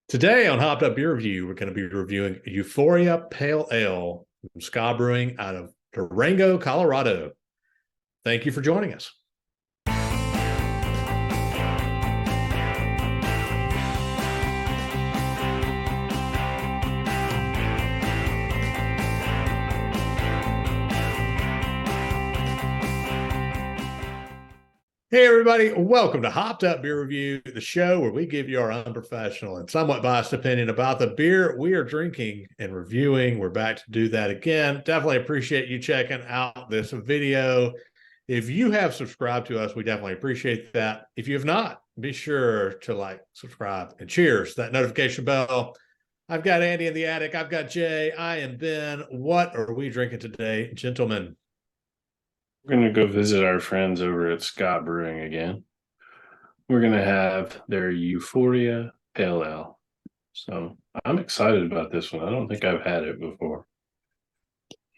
Today on Hopped Up Beer Review, we're going to be reviewing Euphoria Pale Ale from Ska Brewing out of Durango, Colorado. Thank you for joining us. Hey, everybody. Welcome to Hopped Up Beer Review, the show where we give you our unprofessional and somewhat biased opinion about the beer we are drinking and reviewing. We're back to do that again. Definitely appreciate you checking out this video. If you have subscribed to us, we definitely appreciate that. If you have not, be sure to like, subscribe, and cheers, that notification bell. I've got Andy in the attic. I've got Jay. I am Ben. What are we drinking today, gentlemen? We're going to go visit our friends over at Ska Brewing again. We're going to have their Euphoria Pale Ale. So I'm excited about this one. I don't think I've had it before.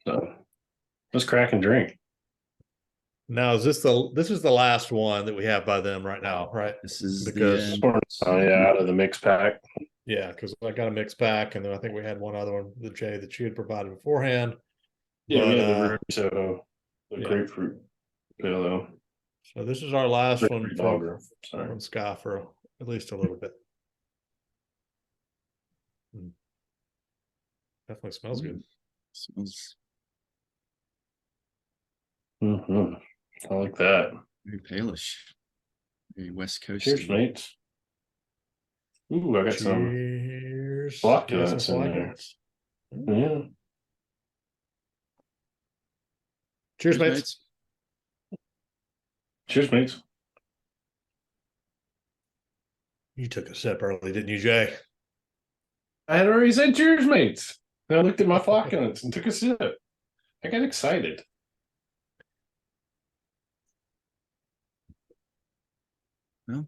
So let's crack and drink. Now, is this is the last one that we have by them right now, right? This is because out of the mix pack. Yeah, because I got a mix pack, and then I think we had one other one, the Jay, that you had provided beforehand. Yeah, we had the room, so the grapefruit pale ale. So this is our last one from Ska for at least a little bit. Definitely smells good. Smells I like that. very palish, very West Coast. Cheers, mates. Ooh, I got some flocculents in there. Yeah. Cheers, mates. Cheers, mates. You took a sip early, didn't you, Jay? I had already said cheers, mates. And I looked at my flocculents and took a sip. I got excited. Well,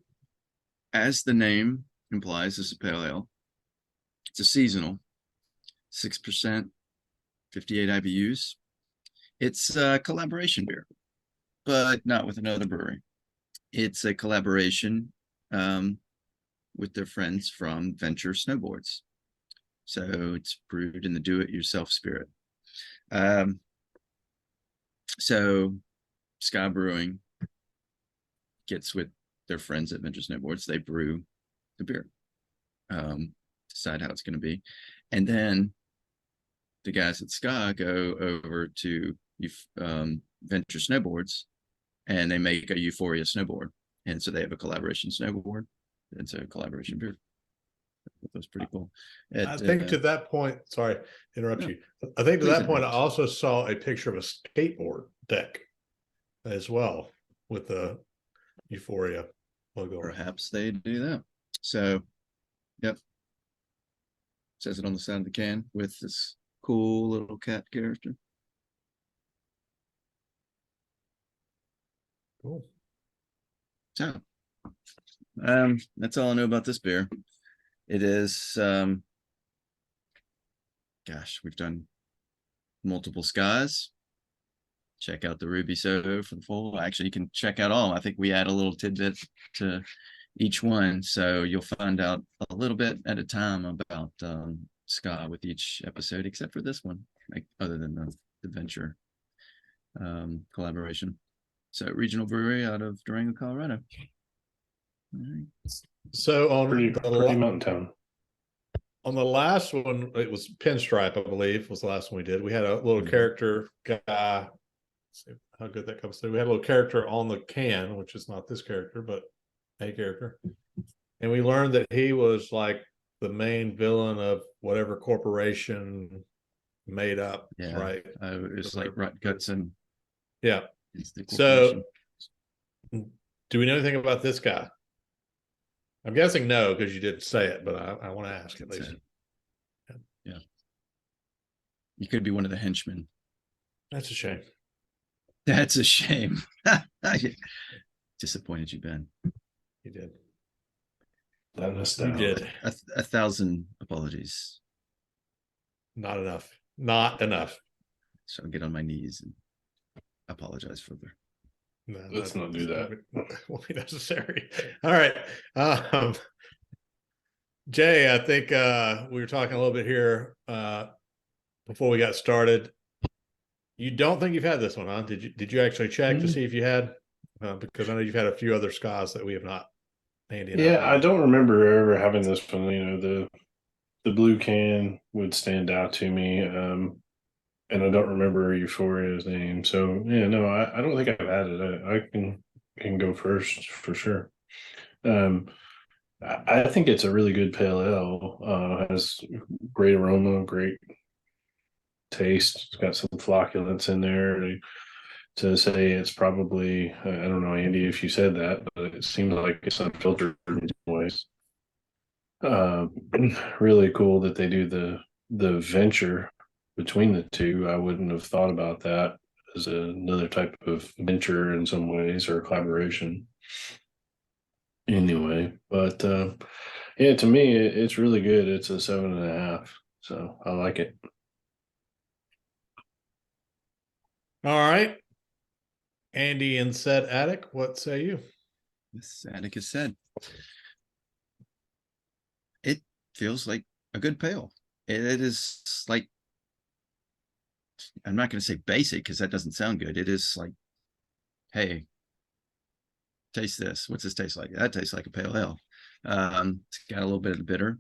as the name implies, this is a pale ale. It's a seasonal, 6%, 58 IBUs. It's a collaboration beer, but not with another brewery. It's a collaboration with their friends from Venture Snowboards. So it's brewed in the do-it-yourself spirit. So Ska Brewing gets with their friends at Venture Snowboards. They brew the beer, decide how it's going to be. And then the guys at Ska go over to Venture Snowboards, and they make a Euphoria snowboard. And so they have a collaboration snowboard. It's a collaboration beer. That was pretty cool. I think to that point, sorry to interrupt you. I think to that point, I also saw a picture of a skateboard deck as well with the Euphoria logo. Perhaps they do that. So, yep. Says it on the side of the can with this cool little cat character. Cool. So, that's all I know about this beer. It is, gosh, we've done multiple Skas. Check out the Ruby Soda for the full. Actually, you can check out all. I think we add a little tidbit to each one, so you'll find out a little bit at a time about Ska with each episode, except for this one, like other than the Venture collaboration. So, regional brewery out of Durango, Colorado. Right. So on pretty mountain town. On the last one, it was Pinstripe, I believe, was the last one we did. We had a little character guy. Let's see how good that comes through. We had a little character on the can, which is not this character, but a character. And we learned that he was like the main villain of whatever corporation made up, right? It was like Rut Gutson. Yeah. So do we know anything about this guy? I'm guessing no, because you didn't say it, but I want to ask at least. Yeah. You could be one of the henchmen. That's a shame. That's a shame. Disappointed you, Ben. You did. You did. 1,000 apologies. Not enough. Not enough. So I'll get on my knees and apologize further. No, let's not do that. Won't be necessary. All right. Jay, I think we were talking a little bit here before we got started. You don't think you've had this one, huh? Did you actually check to see if you had? Because I know you've had a few other Skas that we have not. Andy and I Yeah, I both. don't remember ever having this one. The blue can would stand out to me. And I don't remember Euphoria's name. So yeah, no, I don't think I've had it. I can go first for sure. Um, I think it's a really good pale ale. Has great aroma, great taste. It's got some flocculence in there. To say it's probably, I don't know, Andy, if you said that, but it seems like it's unfiltered in some ways. Really cool that they do the venture between the two. I wouldn't have thought about that as another type of venture in some ways or collaboration. Anyway, but yeah, to me, it's really good. It's a 7.5, so I like it. All right. Andy and said Attic, what say you? This Atticus said. It feels like a good pale. It is like, I'm not going to say basic because that doesn't sound good. It is like, hey, taste this. What's this taste like? That tastes like a pale ale. It's got a little bit of the bitter,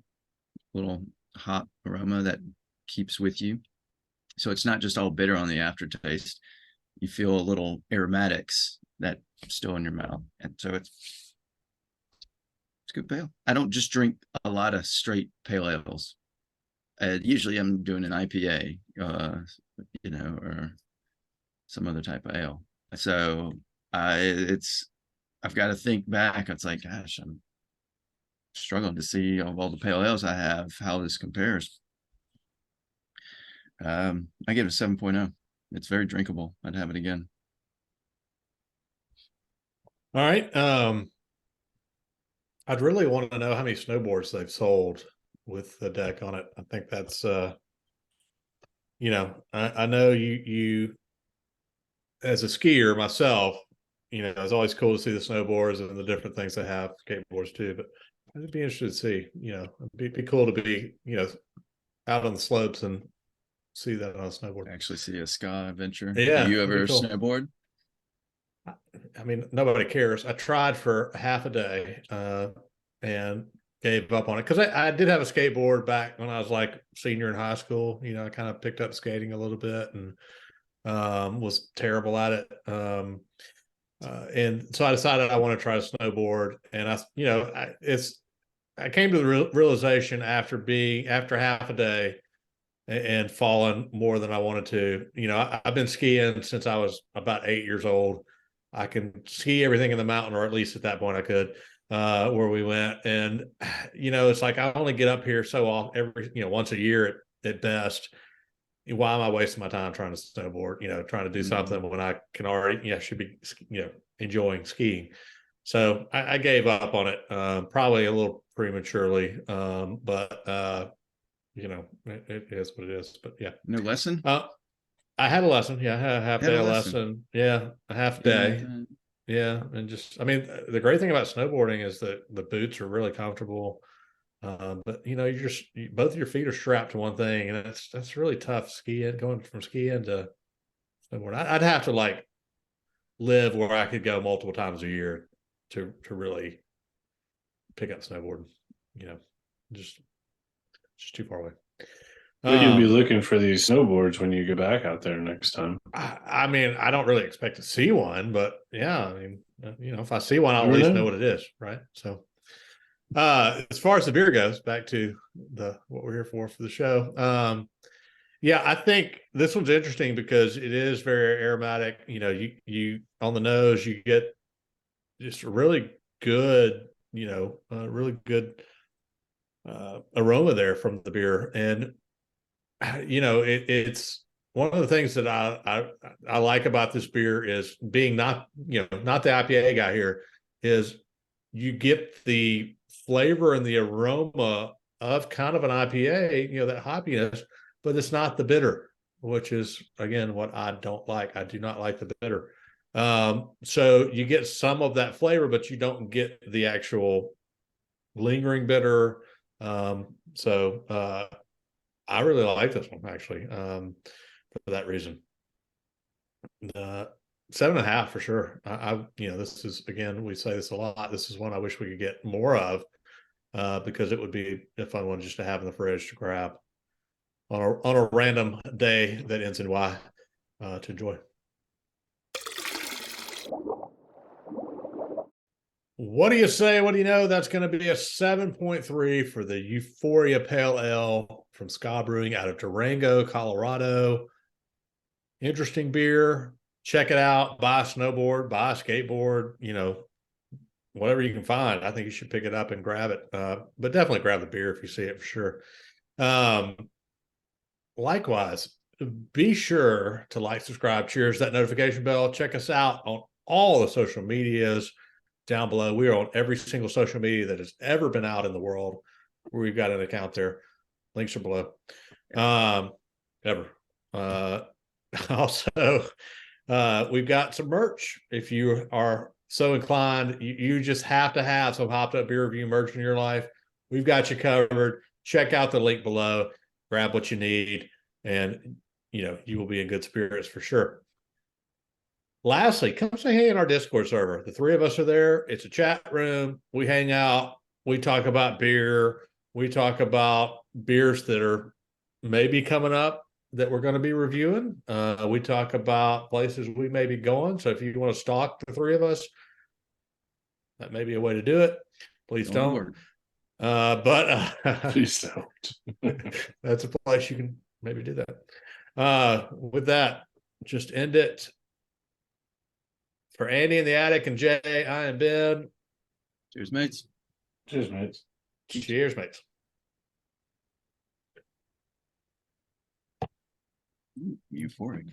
little hop aroma that keeps with you. So it's not just all bitter on the aftertaste. You feel a little aromatics that still in your mouth. And so it's good pale. I don't just drink a lot of straight pale ales. Usually I'm doing an IPA, or some other type of ale. So I've got to think back. It's like, gosh, I'm struggling to see of all the pale ales I have, how this compares. I give it a 7.0. It's very drinkable. I'd have it again. All right. I'd really want to know how many snowboards they've sold with the deck on it. I think that's I know you as a skier myself, it's always cool to see the snowboards and the different things they have, skateboards too, but I'd be interested to see, it'd be cool to be, out on the slopes and see that on a snowboard. Actually see a Ska adventure. Yeah. Do you ever cool. snowboard? I mean, nobody cares. I tried for half a day and gave up on it because I did have a skateboard back when I was like senior in high school. I kind of picked up skating a little bit and was terrible at it. And so I decided I want to try to snowboard. And I came to the realization after half a day and fallen more than I wanted to. I've been skiing since I was about 8 years old. I can ski everything in the mountain, or at least at that point I could, where we went. And, it's like I only get up here so often, once a year at best. Why am I wasting my time trying to snowboard, trying to do something when I can already, should be, enjoying skiing. So I gave up on it, probably a little prematurely. But it is what it is. But yeah. No lesson? I had a lesson. Yeah, I had a half day lesson. Yeah, a half day. Yeah, and just, I mean, the great thing about snowboarding is that the boots are really comfortable. But both of your feet are strapped to one thing, and that's really tough skiing, going from skiing to snowboard. I'd have to like live where I could go multiple times a year to really pick up snowboarding. Just too far away. But you'll be looking for these snowboards when you go back out there next time. I mean, I don't really expect to see one, but yeah, I mean, if I see one, I'll at least know what it is, right? So, as far as the beer goes, back to what we're here for the show. Yeah, I think this one's interesting because it is very aromatic. You on the nose, you get just really good, really good aroma there from the beer, and it's one of the things that I like about this beer is being not the IPA guy here, is you get the flavor and the aroma of kind of an IPA, that hoppiness, but it's not the bitter, which is again what I don't like. I do not like the bitter. So you get some of that flavor, but you don't get the actual lingering bitter. So I really like this one actually, for that reason. The 7.5 for sure. This is, again, we say this a lot. This is one I wish we could get more of, because it would be a fun one just to have in the fridge to grab on a random day that ends in Y, to enjoy. What do you say? What do you know? That's going to be a 7.3 for the Euphoria Pale Ale from Ska Brewing out of Durango, Colorado. Interesting beer. Check it out. Buy a snowboard, buy a skateboard, whatever you can find. I think you should pick it up and grab it. But definitely grab the beer if you see it for sure. Likewise, be sure to like, subscribe, cheers, that notification bell. Check us out on all the social medias down below. We are on every single social media that has ever been out in the world. We've got an account there. Links are below. Ever. Also, we've got some merch. If you are so inclined, you just have to have some Hopped Up Beer Review merch in your life. We've got you covered. Check out the link below. Grab what you need, and you will be in good spirits for sure. Lastly, come say hey in our Discord server. The three of us are there. It's a chat room. We hang out. We talk about beer. We talk about beers that are maybe coming up that we're going to be reviewing. We talk about places we may be going. So if you want to stalk the three of us, that may be a way to do it. Please don't. Please don't. That's a place you can maybe do that. With that, just end it. For Andy in the attic and Jay, I am Ben. Cheers, mates. Cheers, mates. Cheers, mates. Euphoric.